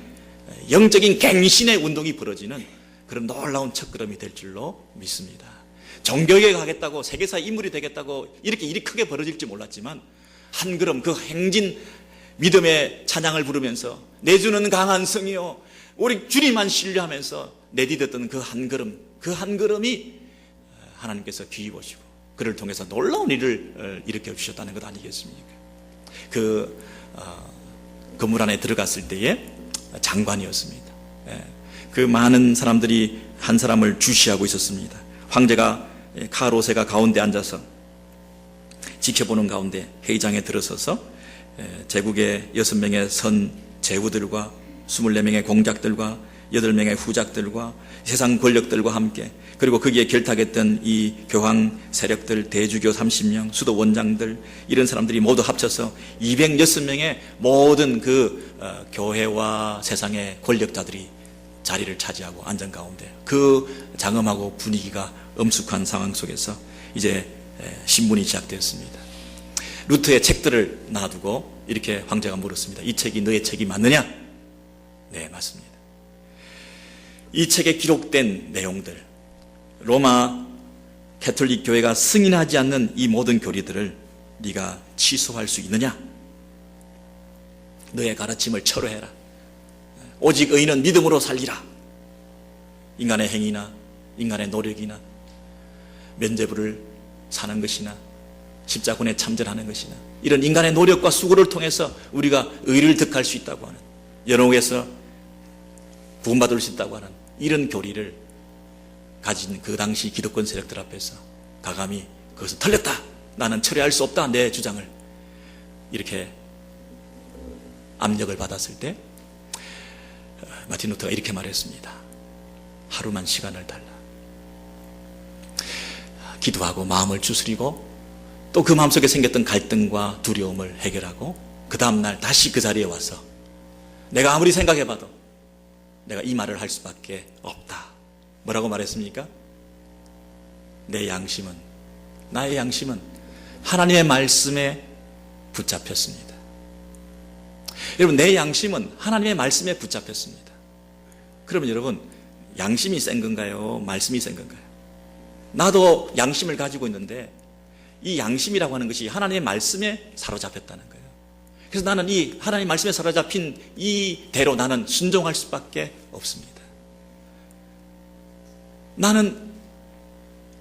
영적인 갱신의 운동이 벌어지는 그런 놀라운 첫걸음이 될 줄로 믿습니다. 종교에 가겠다고, 세계사의 인물이 되겠다고 이렇게 일이 크게 벌어질지 몰랐지만 한 걸음, 그 행진, 믿음의 찬양을 부르면서 내주는 강한 성이요, 우리 주님만 신뢰하면서 내디뎠던 그 한 걸음, 그 한 걸음이 하나님께서 귀히 보시고 그를 통해서 놀라운 일을 일으켜 주셨다는 것 아니겠습니까? 그 건물 안에 들어갔을 때에 장관이었습니다. 그 많은 사람들이 한 사람을 주시하고 있었습니다. 황제가 카로세가 가운데 앉아서 지켜보는 가운데 회의장에 들어서서 제국의 6명의 선 제후들과 24명의 공작들과 8명의 후작들과 세상 권력들과 함께, 그리고 거기에 결탁했던 이 교황 세력들, 대주교 30명, 수도 원장들, 이런 사람들이 모두 합쳐서 206명의 모든 그 교회와 세상의 권력자들이 자리를 차지하고 앉은 가운데 그 장엄하고 분위기가 엄숙한 상황 속에서 이제 신문이 시작되었습니다. 루터의 책들을 놔두고 이렇게 황제가 물었습니다. 이 책이 너의 책이 맞느냐? 네, 맞습니다. 이 책에 기록된 내용들, 로마 캐톨릭 교회가 승인하지 않는 이 모든 교리들을 네가 취소할 수 있느냐? 너의 가르침을 철회해라. 오직 의인은 믿음으로 살리라. 인간의 행위나 인간의 노력이나 면죄부를 사는 것이나 십자군에 참전하는 것이나 이런 인간의 노력과 수고를 통해서 우리가 의를 득할 수 있다고 하는, 연옥에서 구원받을 수 있다고 하는 이런 교리를 가진 그 당시 기득권 세력들 앞에서 가감히 그것은 틀렸다, 나는 철회할 수 없다, 내 주장을, 이렇게 압력을 받았을 때 마틴 루터가 이렇게 말했습니다. 하루만 시간을 달라. 기도하고 마음을 추스리고 또 그 마음속에 생겼던 갈등과 두려움을 해결하고 그 다음날 다시 그 자리에 와서 내가 아무리 생각해봐도 내가 이 말을 할 수밖에 없다. 뭐라고 말했습니까? 내 양심은, 나의 양심은 하나님의 말씀에 붙잡혔습니다. 여러분, 내 양심은 하나님의 말씀에 붙잡혔습니다. 그러면 여러분, 양심이 센 건가요? 말씀이 센 건가요? 나도 양심을 가지고 있는데 이 양심이라고 하는 것이 하나님의 말씀에 사로잡혔다는 거예요. 그래서 나는 이 하나님 말씀에 사로잡힌 이대로 나는 순종할 수밖에 없습니다. 나는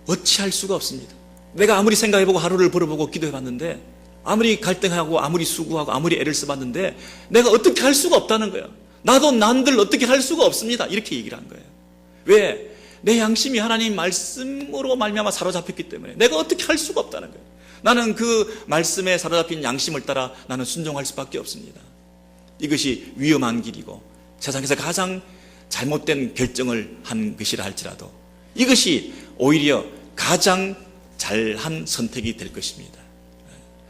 어찌할 수가 없습니다. 내가 아무리 생각해보고 하루를 벌어보고 기도해봤는데, 아무리 갈등하고 아무리 수고하고 아무리 애를 써봤는데 내가 어떻게 할 수가 없다는 거예요. 나도 남들 어떻게 할 수가 없습니다. 이렇게 얘기를 한 거예요. 왜? 내 양심이 하나님 말씀으로 말미암아 사로잡혔기 때문에 내가 어떻게 할 수가 없다는 거예요. 나는 그 말씀에 사로잡힌 양심을 따라 나는 순종할 수밖에 없습니다. 이것이 위험한 길이고 세상에서 가장 잘못된 결정을 한 것이라 할지라도 이것이 오히려 가장 잘한 선택이 될 것입니다.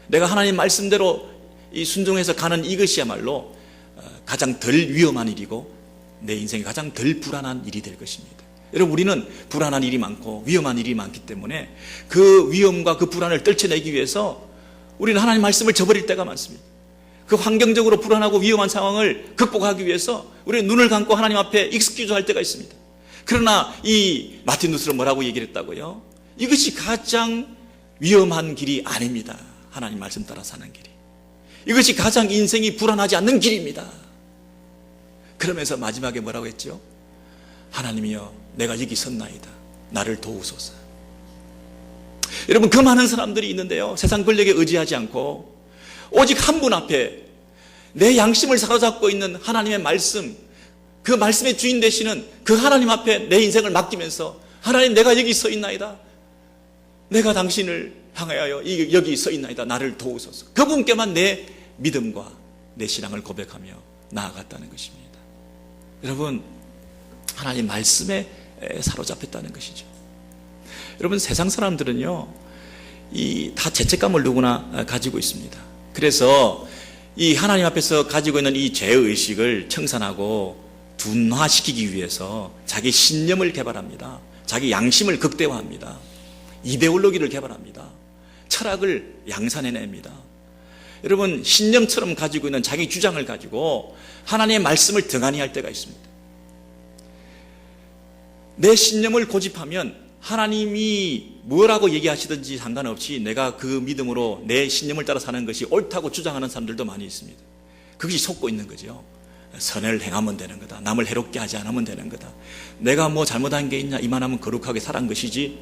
내가 하나님 말씀대로 이 순종해서 가는 이것이야말로 가장 덜 위험한 일이고 내 인생에 가장 덜 불안한 일이 될 것입니다. 여러분, 우리는 불안한 일이 많고 위험한 일이 많기 때문에 그 위험과 그 불안을 떨쳐내기 위해서 우리는 하나님 말씀을 저버릴 때가 많습니다. 그 환경적으로 불안하고 위험한 상황을 극복하기 위해서 우리는 눈을 감고 하나님 앞에 익스큐즈 할 때가 있습니다. 그러나 이 마틴 루스는 뭐라고 얘기를 했다고요? 이것이 가장 위험한 길이 아닙니다. 하나님 말씀 따라 사는 길이. 이것이 가장 인생이 불안하지 않는 길입니다. 그러면서 마지막에 뭐라고 했죠? 하나님이여, 내가 여기 섰나이다. 나를 도우소서. 여러분, 그 많은 사람들이 있는데요, 세상 권력에 의지하지 않고 오직 한 분 앞에 내 양심을 사로잡고 있는 하나님의 말씀, 그 말씀의 주인 되시는 그 하나님 앞에 내 인생을 맡기면서, 하나님, 내가 여기 서 있나이다. 내가 당신을 향하여 여기 서 있나이다. 나를 도우소서. 그분께만 내 믿음과 내 신앙을 고백하며 나아갔다는 것입니다. 여러분, 하나님 말씀에 사로잡혔다는 것이죠. 여러분, 세상 사람들은요, 다 죄책감을 누구나 가지고 있습니다. 그래서 이 하나님 앞에서 가지고 있는 이 죄의식을 청산하고 둔화시키기 위해서 자기 신념을 개발합니다. 자기 양심을 극대화합니다. 이데올로기를 개발합니다. 철학을 양산해냅니다. 여러분, 신념처럼 가지고 있는 자기 주장을 가지고 하나님의 말씀을 등한히 할 때가 있습니다. 내 신념을 고집하면 하나님이 뭐라고 얘기하시든지 상관없이 내가 그 믿음으로 내 신념을 따라 사는 것이 옳다고 주장하는 사람들도 많이 있습니다. 그것이 속고 있는 거죠. 선을 행하면 되는 거다. 남을 해롭게 하지 않으면 되는 거다. 내가 뭐 잘못한 게 있냐? 이만하면 거룩하게 살한 것이지.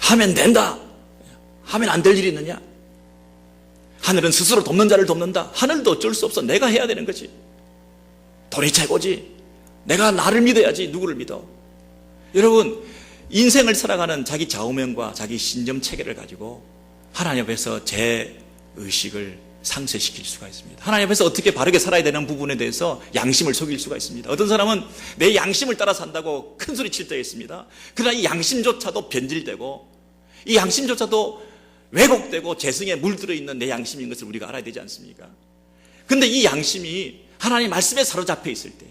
하면 된다. 하면 안 될 일이 있느냐? 하늘은 스스로 돕는 자를 돕는다. 하늘도 어쩔 수 없어. 내가 해야 되는 거지. 돈이 최고지. 내가 나를 믿어야지. 누구를 믿어? 여러분, 인생을 살아가는 자기 좌우명과 자기 신념 체계를 가지고 하나님 앞에서 제 의식을 상쇄시킬 수가 있습니다. 하나님 앞에서 어떻게 바르게 살아야 되는 부분에 대해서 양심을 속일 수가 있습니다. 어떤 사람은 내 양심을 따라 산다고 큰 소리 칠 때가 있습니다. 그러나 이 양심조차도 변질되고 이 양심조차도 왜곡되고 재성에 물들어 있는 내 양심인 것을 우리가 알아야 되지 않습니까? 그런데 이 양심이 하나님 말씀에 사로잡혀 있을 때에,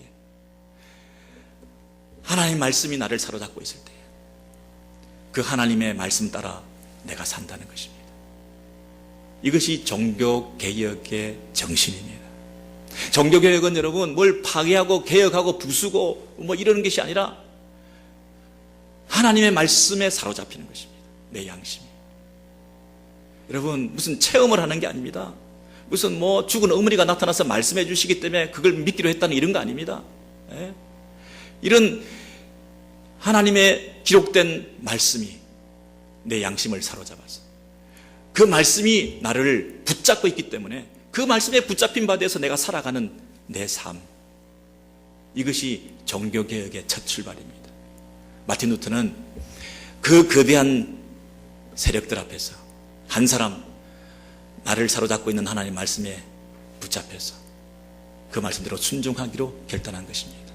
하나님 말씀이 나를 사로잡고 있을 때에 그 하나님의 말씀 따라 내가 산다는 것입니다. 이것이 종교개혁의 정신입니다. 종교개혁은 여러분 뭘 파괴하고 개혁하고 부수고 뭐 이러는 것이 아니라 하나님의 말씀에 사로잡히는 것입니다. 내 양심이. 여러분, 무슨 체험을 하는 게 아닙니다. 무슨 뭐 죽은 어머니가 나타나서 말씀해 주시기 때문에 그걸 믿기로 했다는 이런 거 아닙니다. 예? 이런 하나님의 기록된 말씀이 내 양심을 사로잡아서 그 말씀이 나를 붙잡고 있기 때문에 그 말씀에 붙잡힌 바 되어서 내가 살아가는 내 삶, 이것이 종교개혁의 첫 출발입니다. 마틴 루터는 그 거대한 세력들 앞에서 한 사람, 나를 사로잡고 있는 하나님 말씀에 붙잡혀서 그 말씀대로 순종하기로 결단한 것입니다.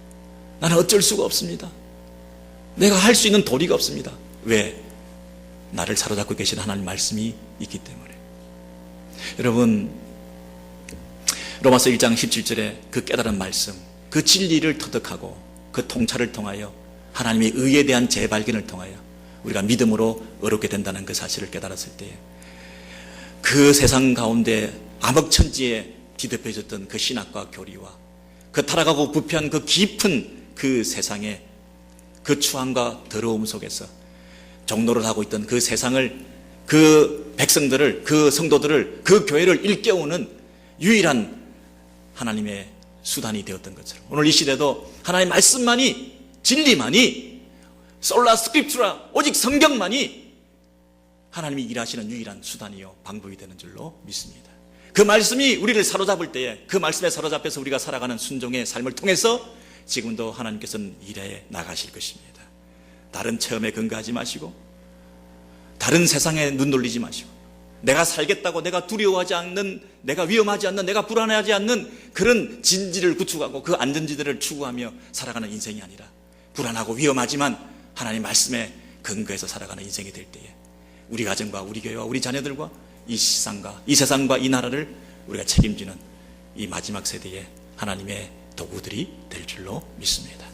나는 어쩔 수가 없습니다. 내가 할 수 있는 도리가 없습니다. 왜? 나를 사로잡고 계신 하나님 말씀이 있기 때문에. 여러분, 로마서 1장 17절에 그 깨달은 말씀, 그 진리를 터득하고 그 통찰을 통하여 하나님의 의에 대한 재발견을 통하여 우리가 믿음으로 어렵게 된다는 그 사실을 깨달았을 때에 그 세상 가운데 암흑천지에 뒤덮여 있었던 그 신학과 교리와 그 타락하고 부패한 그 깊은 그 세상의 그 추함과 더러움 속에서 종로를 하고 있던 그 세상을, 그 백성들을, 그 성도들을, 그 교회를 일깨우는 유일한 하나님의 수단이 되었던 것처럼 오늘 이 시대도 하나님의 말씀만이, 진리만이, 솔라 스크립투라, 오직 성경만이 하나님이 일하시는 유일한 수단이요 방법이 되는 줄로 믿습니다. 그 말씀이 우리를 사로잡을 때에 그 말씀에 사로잡혀서 우리가 살아가는 순종의 삶을 통해서 지금도 하나님께서는 일해 나가실 것입니다. 다른 체험에 근거하지 마시고 다른 세상에 눈 돌리지 마시고 내가 살겠다고 내가 두려워하지 않는, 내가 위험하지 않는, 내가 불안해하지 않는 그런 진지를 구축하고 그 안전지대를 추구하며 살아가는 인생이 아니라 불안하고 위험하지만 하나님 말씀에 근거해서 살아가는 인생이 될 때에 우리 가정과 우리 교회와 우리 자녀들과 이 세상과 이 나라를 우리가 책임지는 이 마지막 세대의 하나님의 도구들이 될 줄로 믿습니다.